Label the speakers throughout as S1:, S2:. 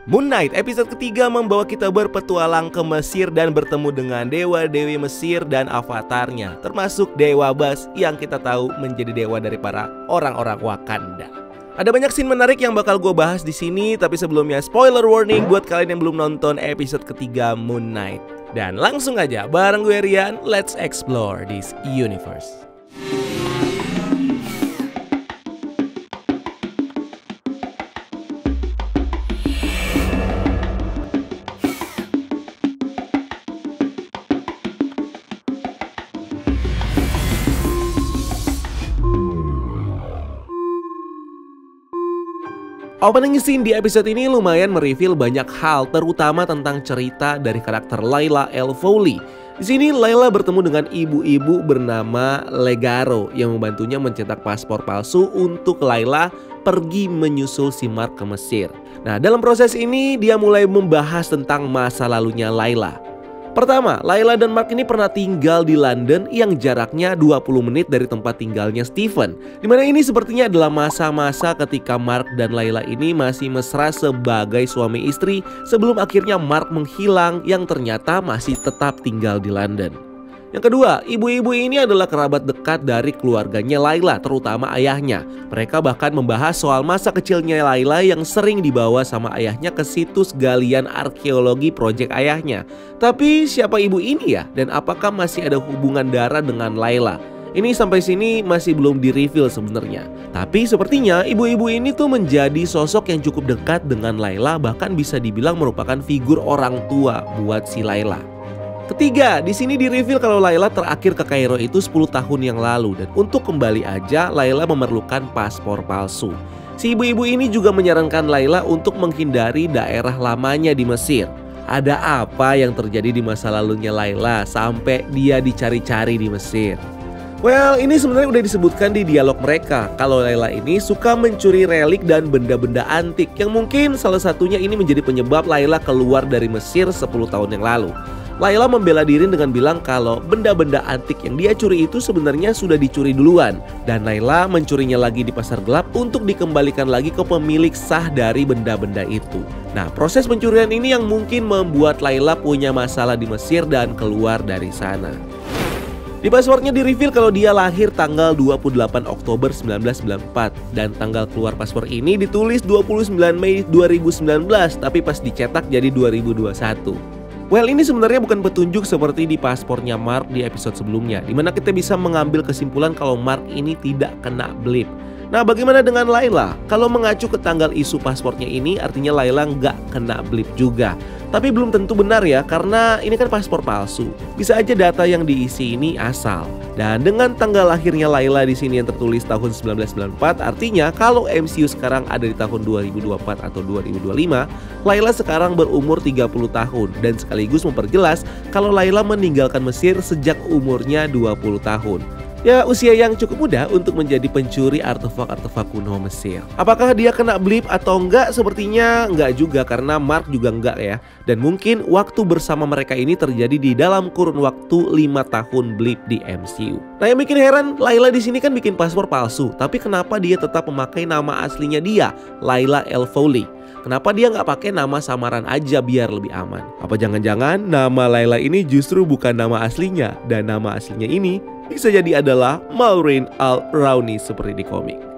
S1: Moon Knight episode ketiga membawa kita berpetualang ke Mesir dan bertemu dengan dewa-dewi Mesir dan avatarnya, termasuk Dewa Bas yang kita tahu menjadi dewa dari para orang-orang Wakanda. Ada banyak scene menarik yang bakal gue bahas di sini, tapi sebelumnya spoiler warning buat kalian yang belum nonton episode ketiga Moon Knight. Dan langsung aja bareng gue Rian, let's explore this universe. Opening scene di episode ini lumayan mereveal banyak hal, terutama tentang cerita dari karakter Layla El Fowli. Di sini Layla bertemu dengan ibu-ibu bernama Legaro yang membantunya mencetak paspor palsu untuk Layla pergi menyusul si Mark ke Mesir. Nah, dalam proses ini dia mulai membahas tentang masa lalunya Layla. Pertama, Layla dan Mark ini pernah tinggal di London yang jaraknya 20 menit dari tempat tinggalnya Stephen. Dimana ini sepertinya adalah masa-masa ketika Mark dan Layla ini masih mesra sebagai suami istri sebelum akhirnya Mark menghilang yang ternyata masih tetap tinggal di London. Yang kedua, ibu-ibu ini adalah kerabat dekat dari keluarganya Layla, terutama ayahnya. Mereka bahkan membahas soal masa kecilnya Layla yang sering dibawa sama ayahnya ke situs galian arkeologi proyek ayahnya. Tapi siapa ibu ini ya? Dan apakah masih ada hubungan darah dengan Layla? Ini sampai sini masih belum di-reveal sebenarnya. Tapi sepertinya ibu-ibu ini tuh menjadi sosok yang cukup dekat dengan Layla, bahkan bisa dibilang merupakan figur orang tua buat si Layla. Ketiga, di sini di-reveal kalau Layla terakhir ke Kairo itu 10 tahun yang lalu dan untuk kembali aja Layla memerlukan paspor palsu. Si ibu-ibu ini juga menyarankan Layla untuk menghindari daerah lamanya di Mesir. Ada apa yang terjadi di masa lalunya Layla sampai dia dicari-cari di Mesir? Well, ini sebenarnya udah disebutkan di dialog mereka kalau Layla ini suka mencuri relik dan benda-benda antik yang mungkin salah satunya ini menjadi penyebab Layla keluar dari Mesir 10 tahun yang lalu. Layla membela diri dengan bilang kalau benda-benda antik yang dia curi itu sebenarnya sudah dicuri duluan dan Layla mencurinya lagi di pasar gelap untuk dikembalikan lagi ke pemilik sah dari benda-benda itu. Nah, proses pencurian ini yang mungkin membuat Layla punya masalah di Mesir dan keluar dari sana. Di passwordnya di-reveal kalau dia lahir tanggal 28 Oktober 1994 dan tanggal keluar paspor ini ditulis 29 Mei 2019 tapi pas dicetak jadi 2021. Well, ini sebenarnya bukan petunjuk seperti di paspornya Mark di episode sebelumnya, dimana kita bisa mengambil kesimpulan kalau Mark ini tidak kena blip. Nah, bagaimana dengan Layla? Kalau mengacu ke tanggal isu paspornya ini, artinya Layla nggak kena blip juga. Tapi belum tentu benar ya, karena ini kan paspor palsu. Bisa aja data yang diisi ini asal. Dan dengan tanggal lahirnya Layla di sini yang tertulis tahun 1994, artinya kalau MCU sekarang ada di tahun 2024 atau 2025, Layla sekarang berumur 30 tahun dan sekaligus memperjelas kalau Layla meninggalkan Mesir sejak umurnya 20 tahun. Ya, usia yang cukup muda untuk menjadi pencuri artefak-artefak kuno Mesir. Apakah dia kena blip atau enggak? Sepertinya enggak juga karena Mark juga enggak ya. Dan mungkin waktu bersama mereka ini terjadi di dalam kurun waktu 5 tahun blip di MCU. Nah, yang bikin heran, Layla di sini kan bikin paspor palsu, tapi kenapa dia tetap memakai nama aslinya dia, Layla El Fowli? Kenapa dia nggak pakai nama samaran aja biar lebih aman? Apa jangan-jangan nama Layla ini justru bukan nama aslinya dan nama aslinya ini bisa jadi adalah Maureen Al-Rauni seperti di komik.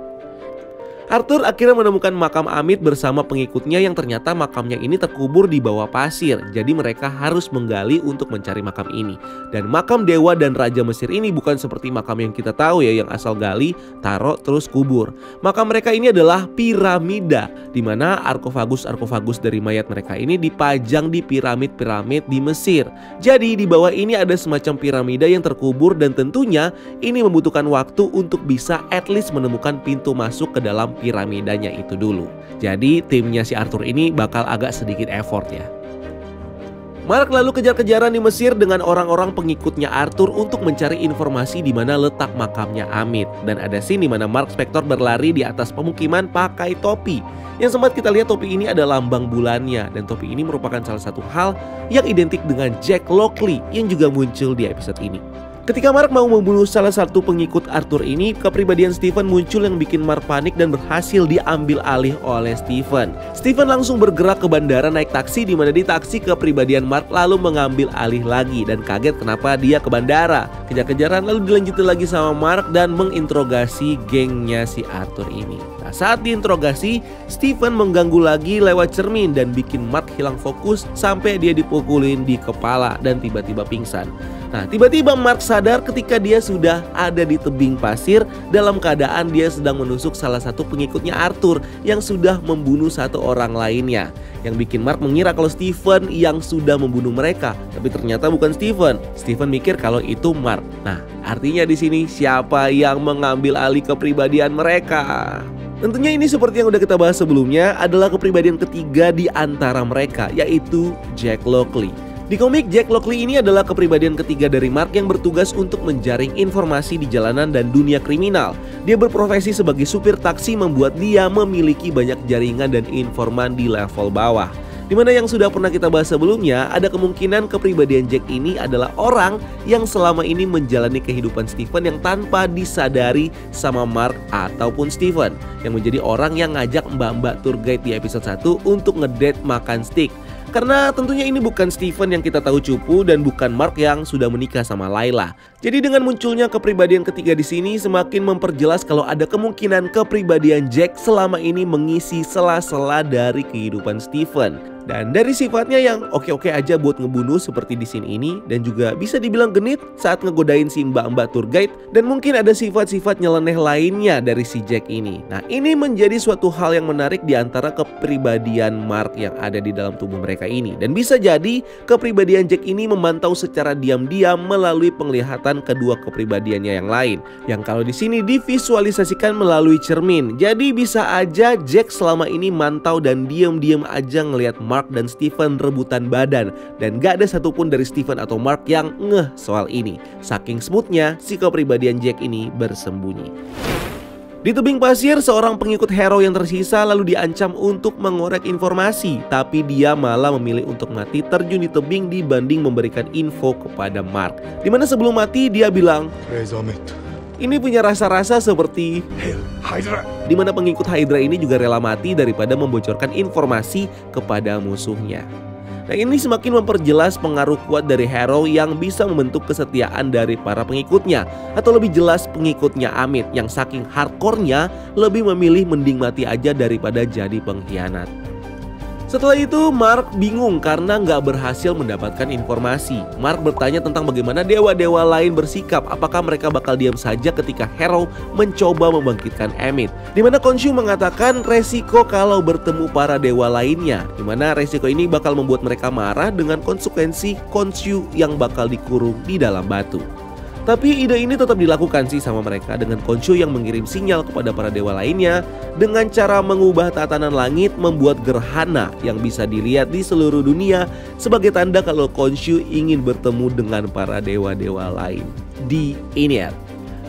S1: Arthur akhirnya menemukan makam Amit bersama pengikutnya yang ternyata makamnya ini terkubur di bawah pasir. Jadi mereka harus menggali untuk mencari makam ini. Dan makam dewa dan raja Mesir ini bukan seperti makam yang kita tahu ya, yang asal gali, taruh terus kubur. Makam mereka ini adalah piramida, di mana arkofagus dari mayat mereka ini dipajang di piramid-piramid di Mesir. Jadi di bawah ini ada semacam piramida yang terkubur dan tentunya ini membutuhkan waktu untuk bisa at least menemukan pintu masuk ke dalam piramidanya itu dulu. Jadi timnya si Arthur ini bakal agak sedikit effort ya. Mark lalu kejar-kejaran di Mesir dengan orang-orang pengikutnya Arthur untuk mencari informasi di mana letak makamnya Amit. Dan ada scene di mana Mark Spector berlari di atas pemukiman pakai topi. Yang sempat kita lihat topi ini ada lambang bulannya dan topi ini merupakan salah satu hal yang identik dengan Jack Lockley yang juga muncul di episode ini. Ketika Mark mau membunuh salah satu pengikut Arthur ini, kepribadian Stephen muncul yang bikin Mark panik dan berhasil diambil alih oleh Stephen. Stephen langsung bergerak ke bandara naik taksi, di mana di taksi kepribadian Mark lalu mengambil alih lagi dan kaget kenapa dia ke bandara. Kejar-kejaran lalu dilanjutin lagi sama Mark dan menginterogasi gengnya si Arthur ini. Nah, saat diinterogasi, Stephen mengganggu lagi lewat cermin dan bikin Mark hilang fokus sampai dia dipukulin di kepala dan tiba-tiba pingsan. Nah, tiba-tiba Mark sadar ketika dia sudah ada di tebing pasir dalam keadaan dia sedang menusuk salah satu pengikutnya Arthur yang sudah membunuh satu orang lainnya. Yang bikin Mark mengira kalau Stephen yang sudah membunuh mereka, tapi ternyata bukan Stephen. Stephen mikir kalau itu Mark. Nah, artinya di sini siapa yang mengambil alih kepribadian mereka? Tentunya ini seperti yang udah kita bahas sebelumnya adalah kepribadian ketiga di antara mereka, yaitu Jack Lockley. Di komik, Jack Lockley ini adalah kepribadian ketiga dari Mark yang bertugas untuk menjaring informasi di jalanan dan dunia kriminal. Dia berprofesi sebagai supir taksi, membuat dia memiliki banyak jaringan dan informan di level bawah. Dimana yang sudah pernah kita bahas sebelumnya, ada kemungkinan kepribadian Jack ini adalah orang yang selama ini menjalani kehidupan Stephen yang tanpa disadari sama Mark ataupun Stephen, yang menjadi orang yang ngajak mbak-mbak tour guide di episode 1 untuk ngedate makan steak. Karena tentunya ini bukan Stephen yang kita tahu cupu dan bukan Mark yang sudah menikah sama Layla. Jadi dengan munculnya kepribadian ketiga di sini semakin memperjelas kalau ada kemungkinan kepribadian Jack selama ini mengisi sela-sela dari kehidupan Stephen. Dan dari sifatnya yang oke-oke aja buat ngebunuh seperti di scene ini, dan juga bisa dibilang genit saat ngegodain si mbak-mbak tour guide, dan mungkin ada sifat-sifat nyeleneh lainnya dari si Jack ini. Nah, ini menjadi suatu hal yang menarik di antara kepribadian Mark yang ada di dalam tubuh mereka ini. Dan bisa jadi kepribadian Jack ini memantau secara diam-diam melalui penglihatan kedua kepribadiannya yang lain, yang kalau di sini divisualisasikan melalui cermin. Jadi bisa aja Jack selama ini mantau dan diam-diam aja ngelihat Mark dan Stephen rebutan badan, dan gak ada satupun dari Stephen atau Mark yang ngeh soal ini. Saking smoothnya si kepribadian Jack ini bersembunyi. Di tebing pasir, seorang pengikut hero yang tersisa lalu diancam untuk mengorek informasi, tapi dia malah memilih untuk mati terjun di tebing dibanding memberikan info kepada Mark. Dimana sebelum mati dia bilang, ini punya rasa-rasa seperti Hail Hydra. Dimana pengikut Hydra ini juga rela mati daripada membocorkan informasi kepada musuhnya. Nah, ini semakin memperjelas pengaruh kuat dari hero yang bisa membentuk kesetiaan dari para pengikutnya. Atau lebih jelas pengikutnya Amit yang saking hardcore-nya lebih memilih mending mati aja daripada jadi pengkhianat. Setelah itu Mark bingung karena nggak berhasil mendapatkan informasi. Mark bertanya tentang bagaimana dewa-dewa lain bersikap, apakah mereka bakal diam saja ketika Hero mencoba membangkitkan Emmett. Dimana Khonshu mengatakan resiko kalau bertemu para dewa lainnya, dimana resiko ini bakal membuat mereka marah dengan konsekuensi Khonshu yang bakal dikurung di dalam batu. Tapi ide ini tetap dilakukan sih sama mereka, dengan Khonshu yang mengirim sinyal kepada para dewa lainnya dengan cara mengubah tatanan langit membuat gerhana yang bisa dilihat di seluruh dunia sebagai tanda kalau Khonshu ingin bertemu dengan para dewa-dewa lain di Enead.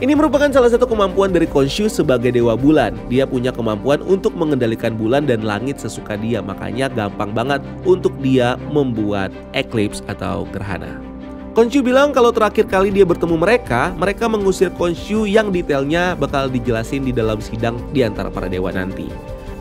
S1: Ini merupakan salah satu kemampuan dari Khonshu sebagai dewa bulan. Dia punya kemampuan untuk mengendalikan bulan dan langit sesuka dia, makanya gampang banget untuk dia membuat eclipse atau gerhana. Khonshu bilang kalau terakhir kali dia bertemu mereka mengusir Khonshu yang detailnya bakal dijelasin di dalam sidang di antara para dewa nanti.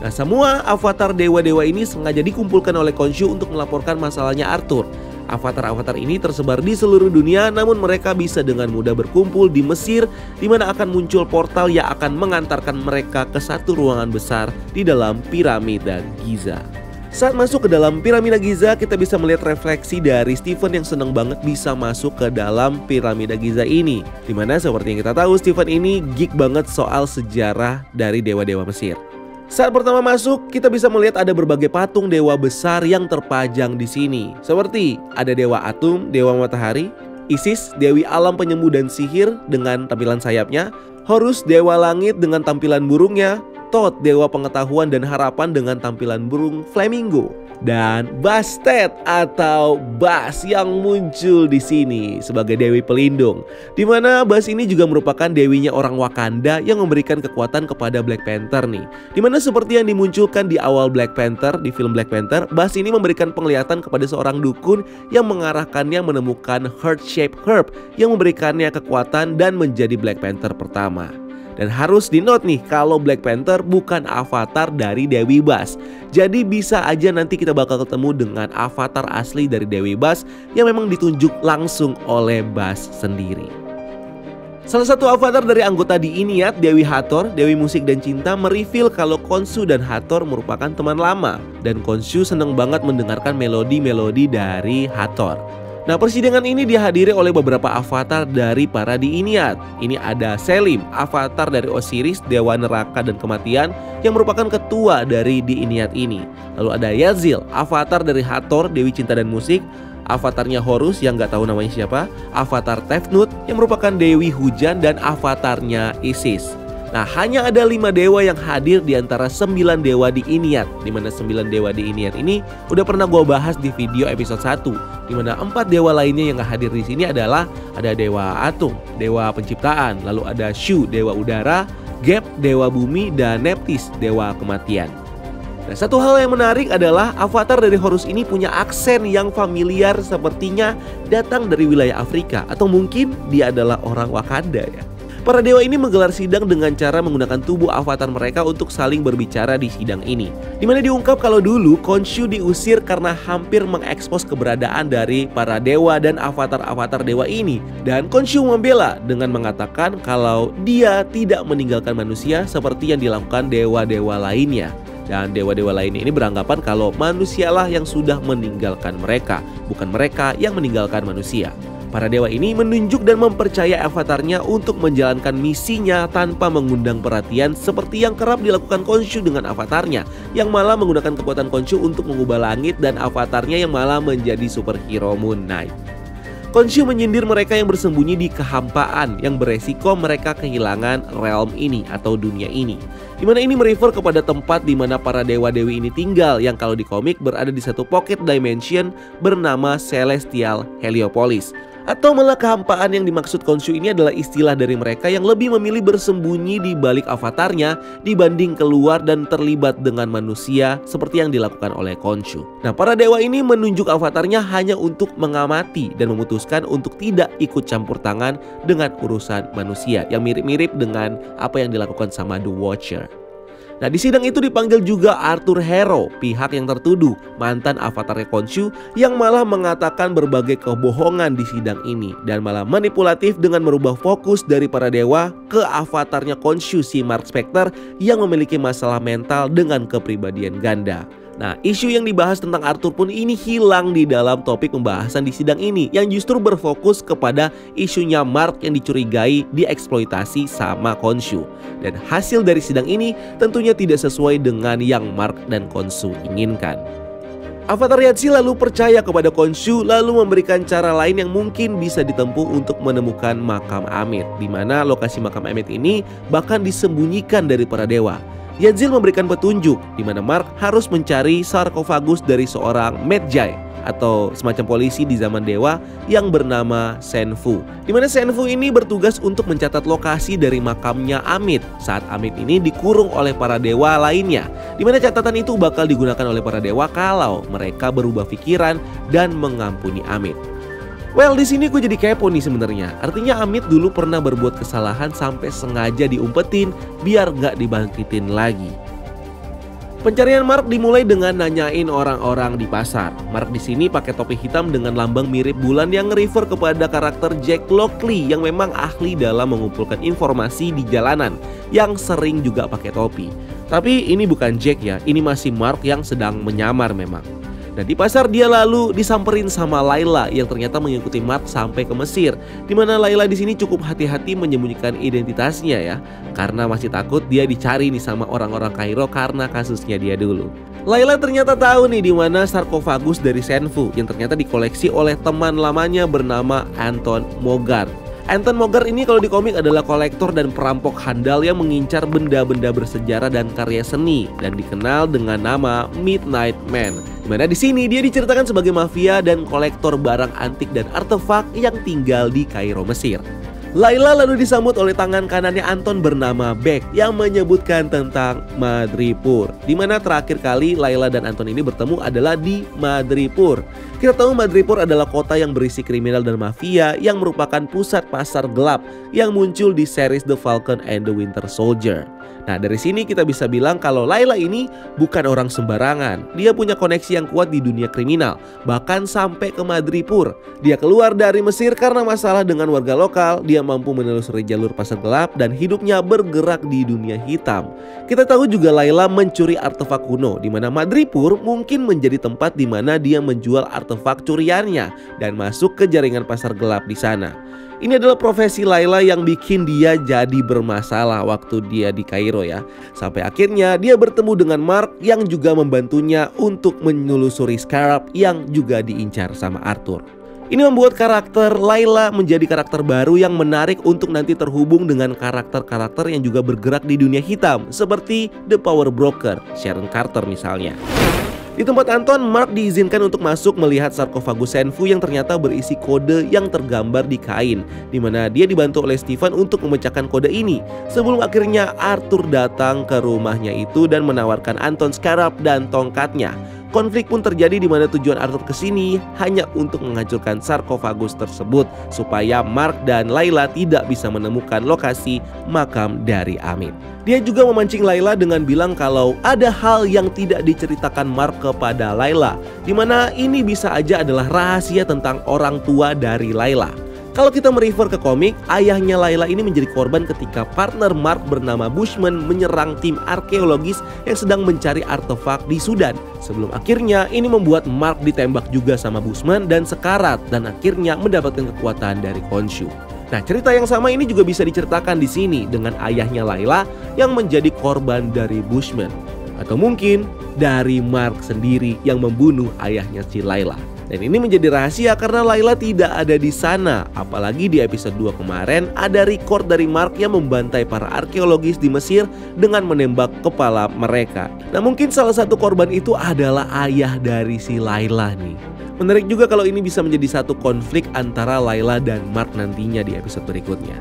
S1: Nah, semua avatar dewa-dewa ini sengaja dikumpulkan oleh Khonshu untuk melaporkan masalahnya Arthur. Avatar-avatar ini tersebar di seluruh dunia, namun mereka bisa dengan mudah berkumpul di Mesir, di mana akan muncul portal yang akan mengantarkan mereka ke satu ruangan besar di dalam piramida Giza. Saat masuk ke dalam piramida Giza, kita bisa melihat refleksi dari Stephen yang seneng banget bisa masuk ke dalam piramida Giza ini. Dimana seperti yang kita tahu, Stephen ini geek banget soal sejarah dari dewa-dewa Mesir. Saat pertama masuk, kita bisa melihat ada berbagai patung dewa besar yang terpajang di sini. Seperti ada dewa Atum, dewa matahari, Isis, dewi alam penyembuh dan sihir dengan tampilan sayapnya, Horus, dewa langit dengan tampilan burungnya, Thoth, dewa pengetahuan dan harapan dengan tampilan burung flamingo. Dan Bastet atau Bas yang muncul di sini sebagai dewi pelindung, di mana Bas ini juga merupakan dewinya orang Wakanda yang memberikan kekuatan kepada Black Panther nih. Dimana seperti yang dimunculkan di awal Black Panther, di film Black Panther, Bas ini memberikan penglihatan kepada seorang dukun yang mengarahkannya menemukan Heart Shaped Herb yang memberikannya kekuatan dan menjadi Black Panther pertama. Dan harus di-note nih kalau Black Panther bukan avatar dari Dewi Bas. Jadi bisa aja nanti kita bakal ketemu dengan avatar asli dari Dewi Bas yang memang ditunjuk langsung oleh Bas sendiri. Salah satu avatar dari anggota di Iniat, Dewi Hathor, Dewi Musik dan Cinta, mereveal kalau Khonshu dan Hathor merupakan teman lama. Dan Khonshu seneng banget mendengarkan melodi-melodi dari Hathor. Nah, persidangan ini dihadiri oleh beberapa avatar dari para di Iniat. Ini ada Selim, avatar dari Osiris, dewa neraka dan kematian, yang merupakan ketua dari di Iniat ini. Lalu ada Yazil, avatar dari Hathor, dewi cinta dan musik. Avatarnya Horus yang nggak tahu namanya siapa. Avatar Tefnut yang merupakan dewi hujan, dan avatarnya Isis. Nah, hanya ada 5 dewa yang hadir di antara 9 dewa di Iniat. Dimana 9 dewa di Iniat ini udah pernah gue bahas di video episode 1. Dimana 4 dewa lainnya yang gak hadir di sini adalah ada Dewa Atung, dewa penciptaan. Lalu ada Shu, dewa udara, Geb, dewa bumi, dan Nephthys, dewa kematian. Nah, satu hal yang menarik adalah avatar dari Horus ini punya aksen yang familiar, sepertinya datang dari wilayah Afrika. Atau mungkin dia adalah orang Wakanda ya. Para dewa ini menggelar sidang dengan cara menggunakan tubuh avatar mereka untuk saling berbicara di sidang ini. Dimana diungkap kalau dulu Khonshu diusir karena hampir mengekspos keberadaan dari para dewa dan avatar-avatar dewa ini. Dan Khonshu membela dengan mengatakan kalau dia tidak meninggalkan manusia seperti yang dilakukan dewa-dewa lainnya. Dan dewa-dewa lainnya ini beranggapan kalau manusialah yang sudah meninggalkan mereka, bukan mereka yang meninggalkan manusia. Para dewa ini menunjuk dan mempercayai avatarnya untuk menjalankan misinya tanpa mengundang perhatian seperti yang kerap dilakukan Khonshu dengan avatarnya, yang malah menggunakan kekuatan Khonshu untuk mengubah langit, dan avatarnya yang malah menjadi superhero Moon Knight. Khonshu menyindir mereka yang bersembunyi di kehampaan yang beresiko mereka kehilangan realm ini atau dunia ini. Dimana ini merefer kepada tempat di mana para dewa-dewi ini tinggal, yang kalau di komik berada di satu pocket dimension bernama Celestial Heliopolis. Atau malah kehampaan yang dimaksud Khonshu ini adalah istilah dari mereka yang lebih memilih bersembunyi di balik avatarnya dibanding keluar dan terlibat dengan manusia seperti yang dilakukan oleh Khonshu. Nah, para dewa ini menunjuk avatarnya hanya untuk mengamati dan memutuskan untuk tidak ikut campur tangan dengan urusan manusia, yang mirip-mirip dengan apa yang dilakukan sama The Watcher. Nah, di sidang itu dipanggil juga Arthur Harrow, pihak yang tertuduh, mantan avatarnya Khonshu, yang malah mengatakan berbagai kebohongan di sidang ini dan malah manipulatif dengan merubah fokus dari para dewa ke avatarnya Khonshu, si Mark Spector, yang memiliki masalah mental dengan kepribadian ganda. Nah, isu yang dibahas tentang Arthur pun ini hilang di dalam topik pembahasan di sidang ini, yang justru berfokus kepada isunya Mark yang dicurigai dieksploitasi sama Khonshu. Dan hasil dari sidang ini tentunya tidak sesuai dengan yang Mark dan Khonshu inginkan. Avatar Yazil lalu percaya kepada Khonshu, lalu memberikan cara lain yang mungkin bisa ditempuh untuk menemukan makam Ammit, di mana lokasi makam Ammit ini bahkan disembunyikan dari para dewa. Yazil memberikan petunjuk di mana Mark harus mencari sarkofagus dari seorang Medjay atau semacam polisi di zaman dewa yang bernama Senfu. Di mana Senfu ini bertugas untuk mencatat lokasi dari makamnya Ammit saat Ammit ini dikurung oleh para dewa lainnya. Di mana catatan itu bakal digunakan oleh para dewa kalau mereka berubah pikiran dan mengampuni Ammit. Well, di sini gue jadi kepo nih sebenarnya. Artinya Ammit dulu pernah berbuat kesalahan sampai sengaja diumpetin biar nggak dibangkitin lagi. Pencarian Mark dimulai dengan nanyain orang-orang di pasar. Mark di sini pakai topi hitam dengan lambang mirip bulan yang nge-refer kepada karakter Jack Lockley yang memang ahli dalam mengumpulkan informasi di jalanan, yang sering juga pakai topi. Tapi ini bukan Jack ya, ini masih Mark yang sedang menyamar memang. Dan di pasar dia lalu disamperin sama Layla yang ternyata mengikuti Mark sampai ke Mesir. Dimana Layla di sini cukup hati-hati menyembunyikan identitasnya ya, karena masih takut dia dicari nih sama orang-orang Kairo karena kasusnya dia dulu. Layla ternyata tahu nih di mana sarkofagus dari Senfu yang ternyata dikoleksi oleh teman lamanya bernama Anton Mogart. Anton Mogart ini kalau di komik adalah kolektor dan perampok handal yang mengincar benda-benda bersejarah dan karya seni dan dikenal dengan nama Midnight Man. Dimana di sini dia diceritakan sebagai mafia dan kolektor barang antik dan artefak yang tinggal di Kairo, Mesir. Layla lalu disambut oleh tangan kanannya Anton bernama Beck yang menyebutkan tentang Madripoor, di mana terakhir kali Layla dan Anton ini bertemu adalah di Madripoor. Kita tahu Madripoor adalah kota yang berisi kriminal dan mafia yang merupakan pusat pasar gelap yang muncul di series The Falcon and the Winter Soldier. Nah, dari sini kita bisa bilang kalau Layla ini bukan orang sembarangan. Dia punya koneksi yang kuat di dunia kriminal, bahkan sampai ke Madripoor. Dia keluar dari Mesir karena masalah dengan warga lokal. Dia mampu menelusuri jalur pasar gelap dan hidupnya bergerak di dunia hitam. Kita tahu juga Layla mencuri artefak kuno, di mana Madripoor mungkin menjadi tempat di mana dia menjual artefak curiannya dan masuk ke jaringan pasar gelap di sana. Ini adalah profesi Layla yang bikin dia jadi bermasalah waktu dia di Kairo ya. Sampai akhirnya dia bertemu dengan Mark yang juga membantunya untuk menelusuri Scarab yang juga diincar sama Arthur. Ini membuat karakter Layla menjadi karakter baru yang menarik untuk nanti terhubung dengan karakter-karakter yang juga bergerak di dunia hitam seperti The Power Broker, Sharon Carter misalnya. Di tempat Anton, Mark diizinkan untuk masuk melihat sarkofagus Senfu yang ternyata berisi kode yang tergambar di kain, di mana dia dibantu oleh Stephen untuk memecahkan kode ini. Sebelum akhirnya Arthur datang ke rumahnya itu dan menawarkan Anton Scarab dan tongkatnya. Konflik pun terjadi di mana tujuan Arthur kesini hanya untuk menghancurkan sarkofagus tersebut supaya Mark dan Layla tidak bisa menemukan lokasi makam dari Amit. Dia juga memancing Layla dengan bilang kalau ada hal yang tidak diceritakan Mark kepada Layla, di mana ini bisa aja adalah rahasia tentang orang tua dari Layla. Kalau kita merefer ke komik, ayahnya Layla ini menjadi korban ketika partner Mark bernama Bushman menyerang tim arkeologis yang sedang mencari artefak di Sudan. Sebelum akhirnya ini membuat Mark ditembak juga sama Bushman dan sekarat dan akhirnya mendapatkan kekuatan dari Khonshu. Nah, cerita yang sama ini juga bisa diceritakan di sini dengan ayahnya Layla yang menjadi korban dari Bushman. Atau mungkin dari Mark sendiri yang membunuh ayahnya si Layla. Dan ini menjadi rahasia karena Layla tidak ada di sana. Apalagi di episode 2 kemarin ada record dari Mark yang membantai para arkeologis di Mesir dengan menembak kepala mereka. Nah, mungkin salah satu korban itu adalah ayah dari si Layla nih. Menarik juga kalau ini bisa menjadi satu konflik antara Layla dan Mark nantinya di episode berikutnya.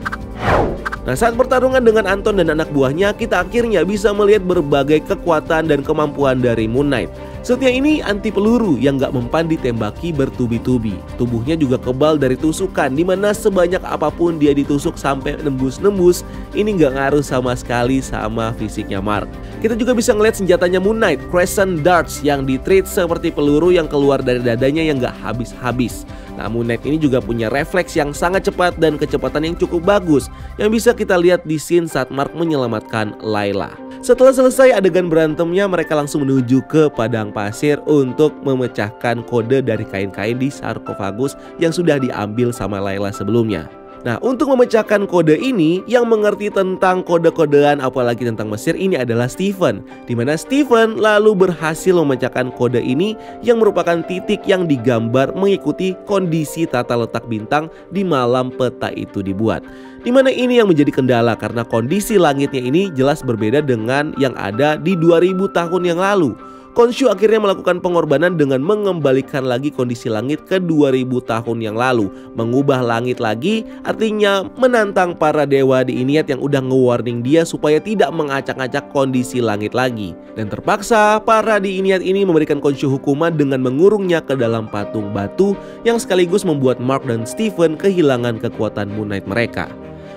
S1: Nah, saat pertarungan dengan Anton dan anak buahnya, kita akhirnya bisa melihat berbagai kekuatan dan kemampuan dari Moon Knight. Setia ini anti peluru yang gak mempan ditembaki bertubi-tubi. Tubuhnya juga kebal dari tusukan, dimana sebanyak apapun dia ditusuk sampai nembus-nembus, ini gak ngaruh sama sekali sama fisiknya Mark. Kita juga bisa ngeliat senjatanya Moon Knight, Crescent Darts, yang ditreat seperti peluru yang keluar dari dadanya yang gak habis-habis. Nah, Moon Knight ini juga punya refleks yang sangat cepat dan kecepatan yang cukup bagus, yang bisa kita lihat di scene saat Mark menyelamatkan Layla. Setelah selesai adegan berantemnya, mereka langsung menuju ke padang pasir untuk memecahkan kode dari kain-kain di sarkofagus yang sudah diambil sama Layla sebelumnya. Nah, untuk memecahkan kode ini, yang mengerti tentang kode-kodean apalagi tentang Mesir ini adalah Stephen, di mana Stephen lalu berhasil memecahkan kode ini yang merupakan titik yang digambar mengikuti kondisi tata letak bintang di malam peta itu dibuat. Di mana ini yang menjadi kendala karena kondisi langitnya ini jelas berbeda dengan yang ada di 2000 tahun yang lalu. Khonshu akhirnya melakukan pengorbanan dengan mengembalikan lagi kondisi langit ke 2000 tahun yang lalu. Mengubah langit lagi artinya menantang para dewa di Iniat yang udah nge-warning dia supaya tidak mengacak-acak kondisi langit lagi. Dan terpaksa para di Iniat ini memberikan Khonshu hukuman dengan mengurungnya ke dalam patung batu yang sekaligus membuat Mark dan Stephen kehilangan kekuatan Moon Knight mereka.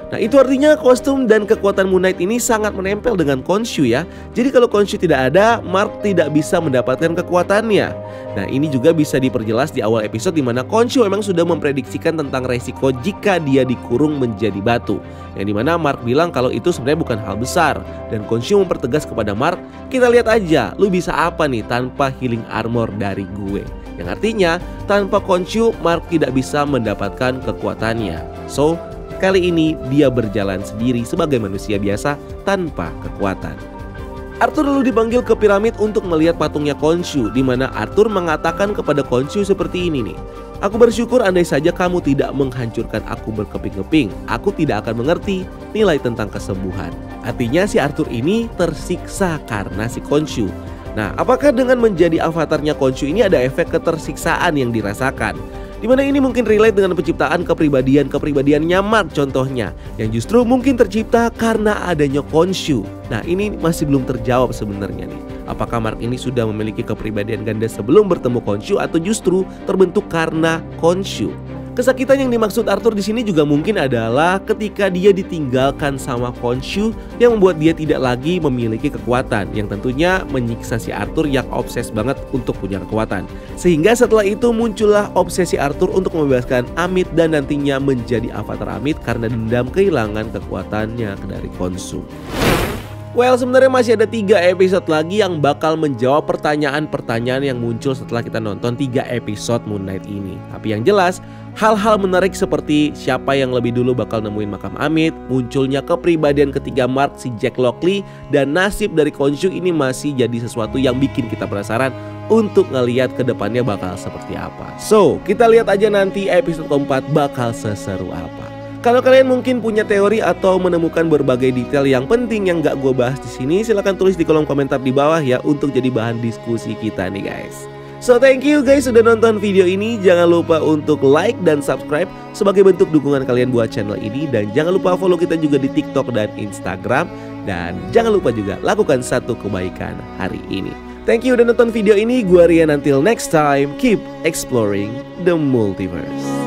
S1: Nah, itu artinya kostum dan kekuatan Moon Knight ini sangat menempel dengan Khonshu ya. Jadi kalau Khonshu tidak ada, Mark tidak bisa mendapatkan kekuatannya. Nah, ini juga bisa diperjelas di awal episode di mana Khonshu memang sudah memprediksikan tentang resiko jika dia dikurung menjadi batu. Yang dimana Mark bilang kalau itu sebenarnya bukan hal besar. Dan Khonshu mempertegas kepada Mark, kita lihat aja lu bisa apa nih tanpa healing armor dari gue. Yang artinya tanpa Khonshu, Mark tidak bisa mendapatkan kekuatannya. So, kali ini dia berjalan sendiri sebagai manusia biasa tanpa kekuatan. Arthur lalu dipanggil ke piramid untuk melihat patungnya Khonshu, di mana Arthur mengatakan kepada Khonshu seperti ini nih. Aku bersyukur andai saja kamu tidak menghancurkan aku berkeping-keping, aku tidak akan mengerti nilai tentang kesembuhan. Artinya si Arthur ini tersiksa karena si Khonshu. Nah, apakah dengan menjadi avatarnya Khonshu ini ada efek ketersiksaan yang dirasakan? Dimana ini mungkin relate dengan penciptaan kepribadiannya Mark contohnya, yang justru mungkin tercipta karena adanya Khonshu. Nah, ini masih belum terjawab sebenarnya nih. Apakah Mark ini sudah memiliki kepribadian ganda sebelum bertemu Khonshu atau justru terbentuk karena Khonshu? Kesakitan yang dimaksud Arthur di sini juga mungkin adalah ketika dia ditinggalkan sama Khonshu yang membuat dia tidak lagi memiliki kekuatan, yang tentunya menyiksa si Arthur yang obses banget untuk punya kekuatan. Sehingga setelah itu muncullah obsesi Arthur untuk membebaskan Amit dan nantinya menjadi avatar Amit karena dendam kehilangan kekuatannya dari Khonshu. Well, sebenarnya masih ada 3 episode lagi yang bakal menjawab pertanyaan-pertanyaan yang muncul setelah kita nonton 3 episode Moon Knight ini. Tapi yang jelas, hal-hal menarik seperti siapa yang lebih dulu bakal nemuin makam Amit, munculnya kepribadian ketiga Mark si Jack Lockley, dan nasib dari Khonshu ini masih jadi sesuatu yang bikin kita penasaran untuk ngeliat ke depannya bakal seperti apa. So, kita lihat aja nanti episode keempat bakal seseru apa. Kalau kalian mungkin punya teori atau menemukan berbagai detail yang penting yang gak gue bahas di sini, silahkan tulis di kolom komentar di bawah ya untuk jadi bahan diskusi kita nih guys. So thank you guys sudah nonton video ini. Jangan lupa untuk like dan subscribe sebagai bentuk dukungan kalian buat channel ini. Dan jangan lupa follow kita juga di TikTok dan Instagram. Dan jangan lupa juga lakukan satu kebaikan hari ini. Thank you udah nonton video ini. Gua Rian, until next time, keep exploring the multiverse.